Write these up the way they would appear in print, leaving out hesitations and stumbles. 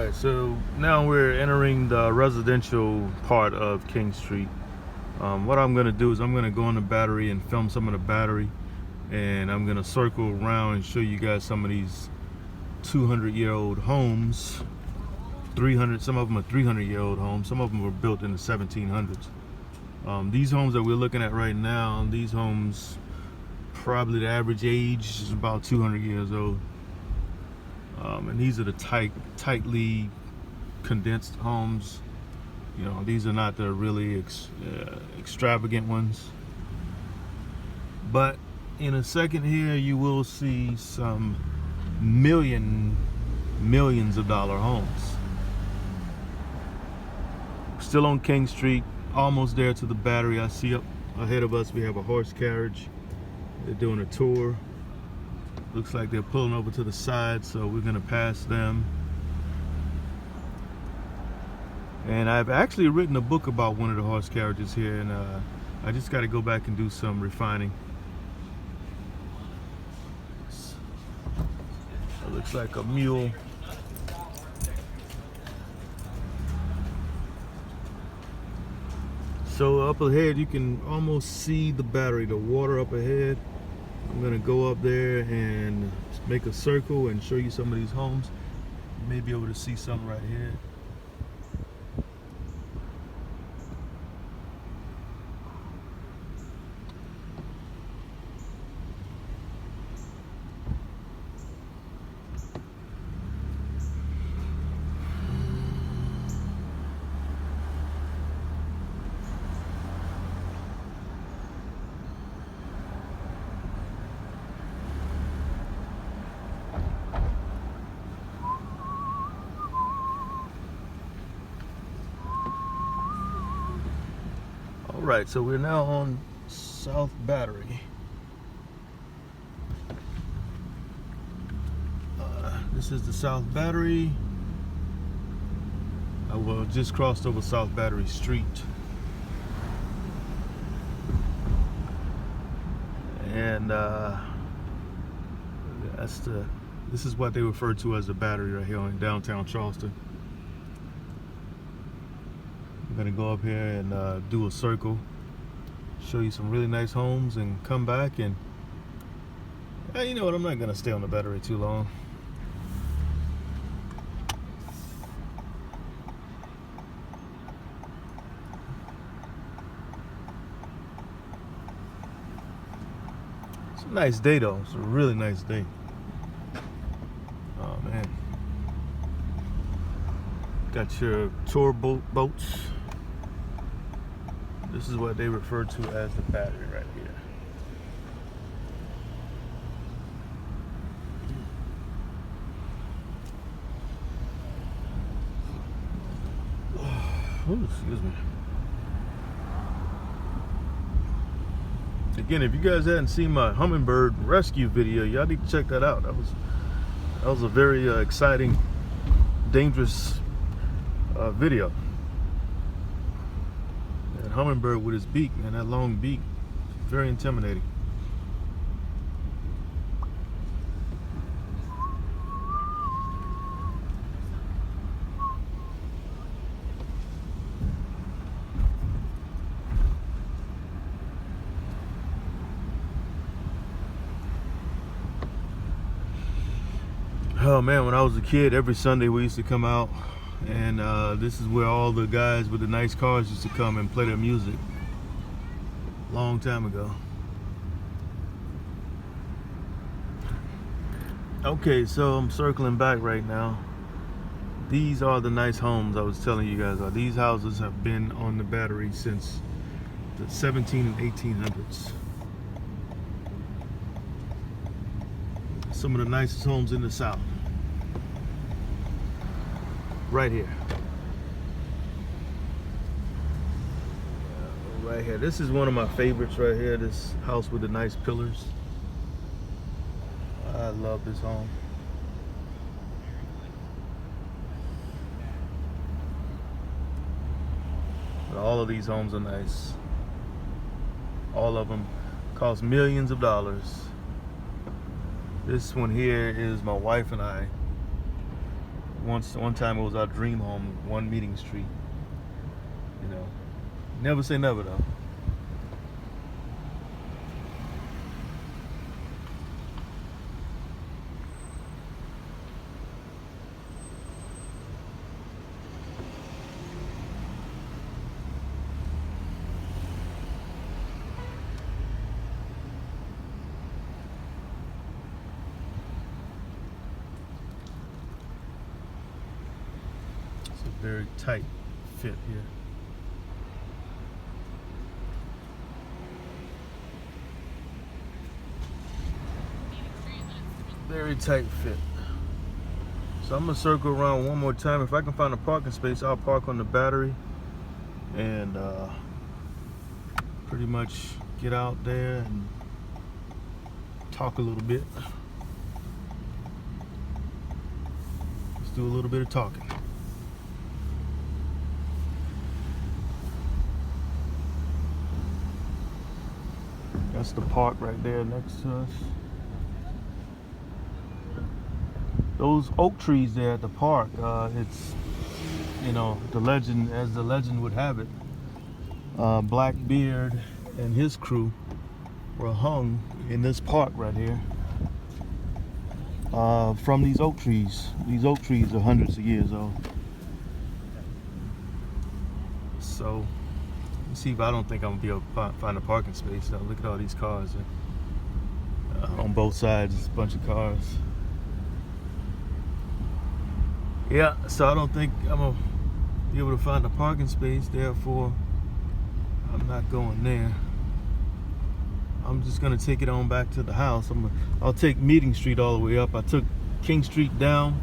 Alright, so now we're entering the residential part of King Street. What I'm going to do is I'm going to go on the Battery and film some of the Battery, and I'm going to circle around and show you guys some of these 200-year-old homes. 300, some of them are 300-year-old homes, some of them were built in the 1700s. These homes that we're looking at right now, these homes, probably the average age is about 200 years old. And these are the tightly condensed homes. You know, these are not the really extravagant ones. But in a second here, you will see some millions of dollar homes. Still on King Street, almost there to the Battery. I see up ahead of us we have a horse carriage. They're doing a tour. Looks like they're pulling over to the side, so we're gonna pass them. And I've actually written a book about one of the horse carriages here, and I just got to go back and do some refining. It looks like a mule. So up ahead you can almost see the Battery, the water up ahead. I'm gonna go up there and make a circle and show you some of these homes. You may be able to see some right here. Alright, so we're now on South Battery. This is the South Battery. I will just crossed over South Battery Street. And this is what they refer to as the Battery right here in downtown Charleston. I'm gonna go up here and do a circle, show you some really nice homes, and come back and you know what, I'm not gonna stay on the Battery too long. It's a nice day though. It's a really nice day. Oh man. Got your tour boats. This is what they refer to as the Battery right here. Oh, excuse me. Again, if you guys hadn't seen my hummingbird rescue video, y'all need to check that out. That was a very exciting, dangerous video. That hummingbird with his beak, man, that long beak, very intimidating. Oh man, when I was a kid, every Sunday we used to come out, and this is where all the guys with the nice cars used to come and play their music. Long time ago. Okay, so I'm circling back right now. These are the nice homes I was telling you guys about. These houses have been on the Battery since the 17 and 1800s. Some of the nicest homes in the South. Right here. Right here. This is one of my favorites right here. This house with the nice pillars. I love this home. But all of these homes are nice. All of them cost millions of dollars. This one here is my wife and I. One time it was our dream home, One Meeting Street. You know, never say never though. It's a very tight fit here. Very tight fit. So I'm gonna circle around one more time. If I can find a parking space, I'll park on the Battery and pretty much get out there and talk a little bit. Let's do a little bit of talking. That's the park right there next to us. Those oak trees there at the park, it's, you know, the legend, as the legend would have it, Blackbeard and his crew were hung in this park right here from these oak trees. These oak trees are hundreds of years old. So, let's see if I don't think I'm gonna be able to find a parking space. Now look at all these cars on both sides. It's a bunch of cars. Yeah, so I don't think I'm gonna be able to find a parking space, therefore I'm not going there. I'm just gonna take it on back to the house. I'll take Meeting Street all the way up. I took King Street down.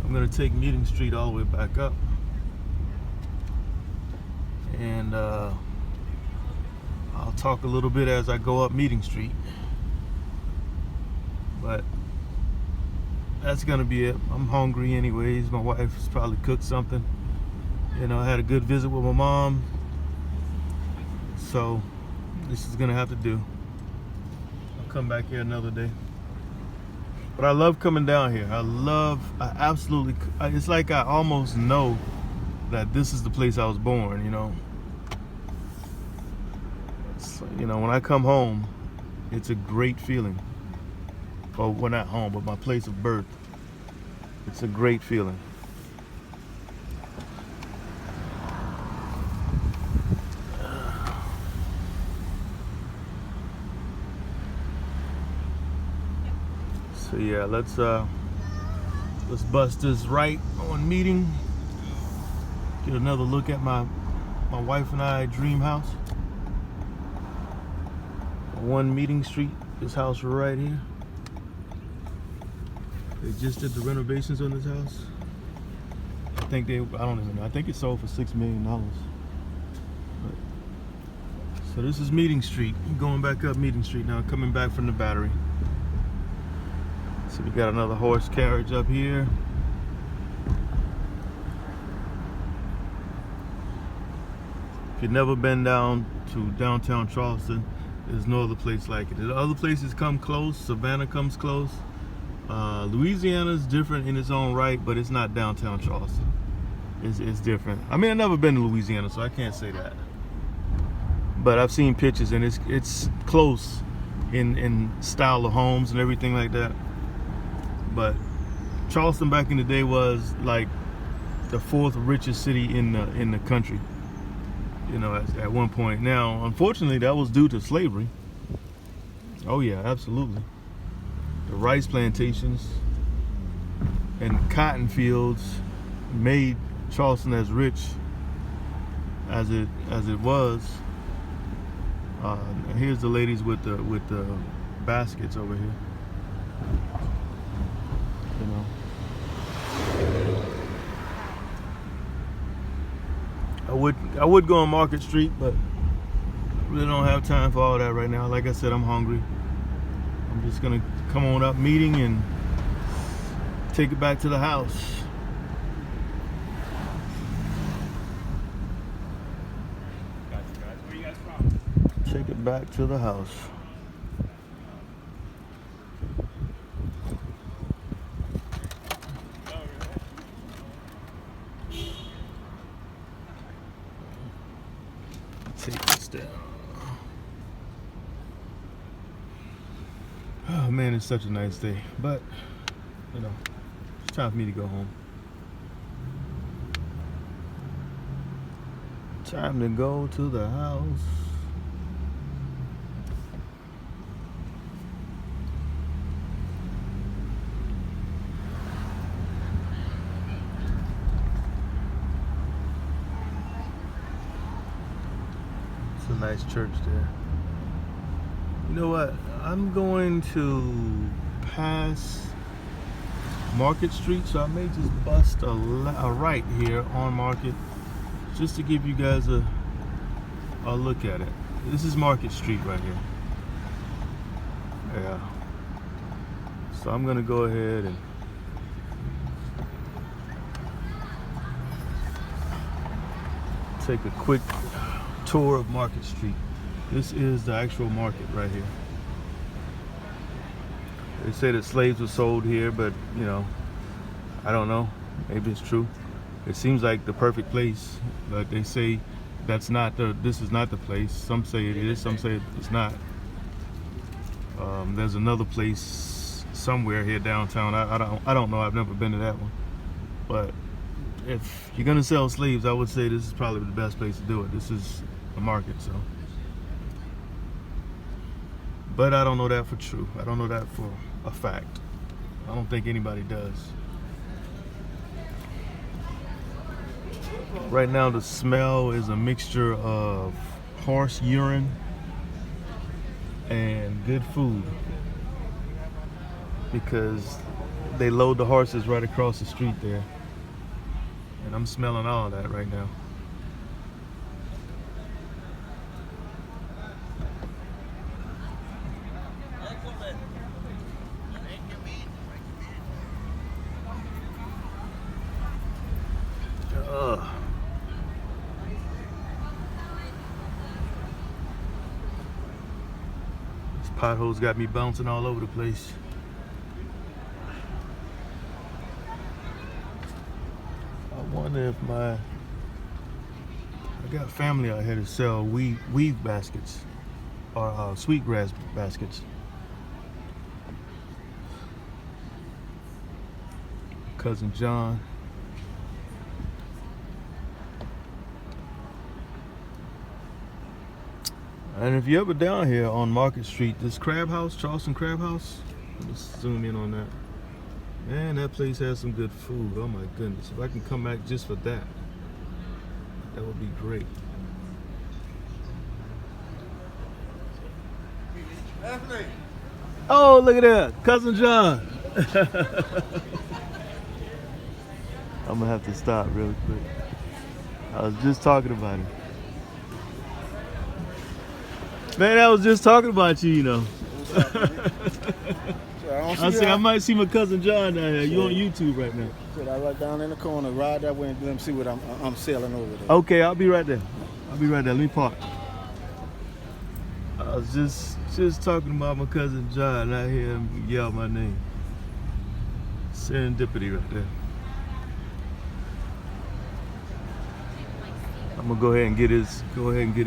I'm gonna take Meeting Street all the way back up. And I'll talk a little bit as I go up Meeting Street. But that's gonna be it. I'm hungry anyways. My wife's probably cooked something. You know, I had a good visit with my mom. So this is gonna have to do. I'll come back here another day. But I love coming down here. It's like I almost know that this is the place I was born, you know. You know, when I come home, it's a great feeling. Well, we're not home, but my place of birth. It's a great feeling. So yeah, let's bust this right on Meeting. Get another look at my wife and I dream house. One Meeting Street. This house right here. They just did the renovations on this house. I don't even know. I think it sold for $6 million. But, so this is Meeting Street. Going back up Meeting Street now, coming back from the Battery. So we got another horse carriage up here. If you've never been down to downtown Charleston, there's no other place like it. The other places come close. Savannah comes close. Louisiana's different in its own right, but it's not downtown Charleston. It's different. I mean, I've never been to Louisiana, so I can't say that. But I've seen pictures, and it's close in style of homes and everything like that. But Charleston back in the day was like the fourth richest city in the country. You know, at one point. Now, unfortunately, that was due to slavery. Oh yeah, absolutely. The rice plantations and cotton fields made Charleston as rich as it was. Here's the ladies with the baskets over here. You know, I would go on Market Street, but I really don't have time for all that right now. Like I said, I'm hungry. I'm just gonna come on up Meeting and take it back to the house. Where you guys from? Take it back to the house. take this down. Oh man, it's such a nice day, but you know, it's time for me to go home. Time to go to the house. It's a nice church there. You know what? I'm going to pass Market Street, so I may just bust a right here on Market, just to give you guys a look at it. This is Market Street right here. Yeah. So I'm gonna go ahead and take a quick tour of Market Street. This is the actual market right here. They say that slaves were sold here, but you know, I don't know. Maybe it's true. It seems like the perfect place, but they say this is not the place. Some say it is, some say it's not. There's another place somewhere here downtown. I don't know. I've never been to that one. But if you're gonna sell slaves, I would say this is probably the best place to do it. This is a market, so. But I don't know that for true. I don't know that for a fact. I don't think anybody does. Right now the smell is a mixture of horse urine and good food, because they load the horses right across the street there. And I'm smelling all that right now. These potholes got me bouncing all over the place. I wonder if I got family out here to sell weave baskets or sweetgrass baskets. Cousin John. And if you're ever down here on Market Street, this crab house, Charleston Crab House, let's zoom in on that. Man, that place has some good food. Oh my goodness. If I can come back just for that, that would be great. Oh, look at that. Cousin John. I'm gonna have to stop real quick. I was just talking about him. Man, I was just talking about you, you know. I might see my cousin John down here. You on YouTube right now? Should I right down in the corner, ride that way, and let them see what I'm selling over there? Okay, I'll be right there. I'll be right there. Let me park. I was just talking about my cousin John. I hear him yell my name. Serendipity right there. I'm gonna go ahead and get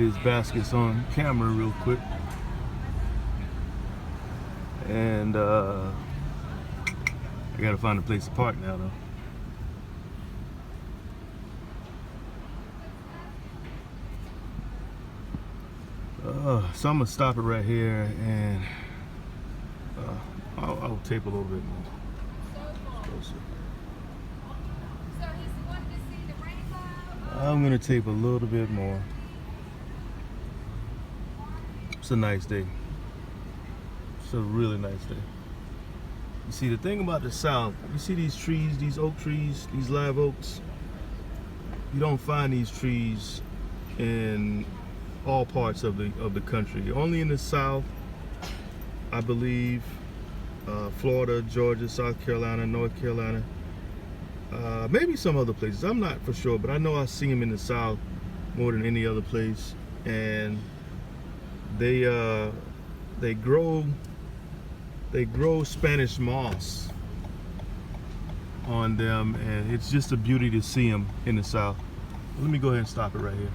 his baskets on camera real quick. And I gotta find a place to park now though. So I'm gonna stop it right here, and I'll tape a little bit more. I'm gonna tape a little bit more. It's a nice day. It's a really nice day. You see, the thing about the South, you see these trees, these oak trees, these live oaks. You don't find these trees in all parts of the country. Only in the South, I believe. Florida, Georgia, South Carolina, North Carolina. Maybe some other places. I'm not for sure, but I know I see them in the South more than any other place. And they grow Spanish moss on them, and it's just a beauty to see them in the South. Let me go ahead and stop it right here.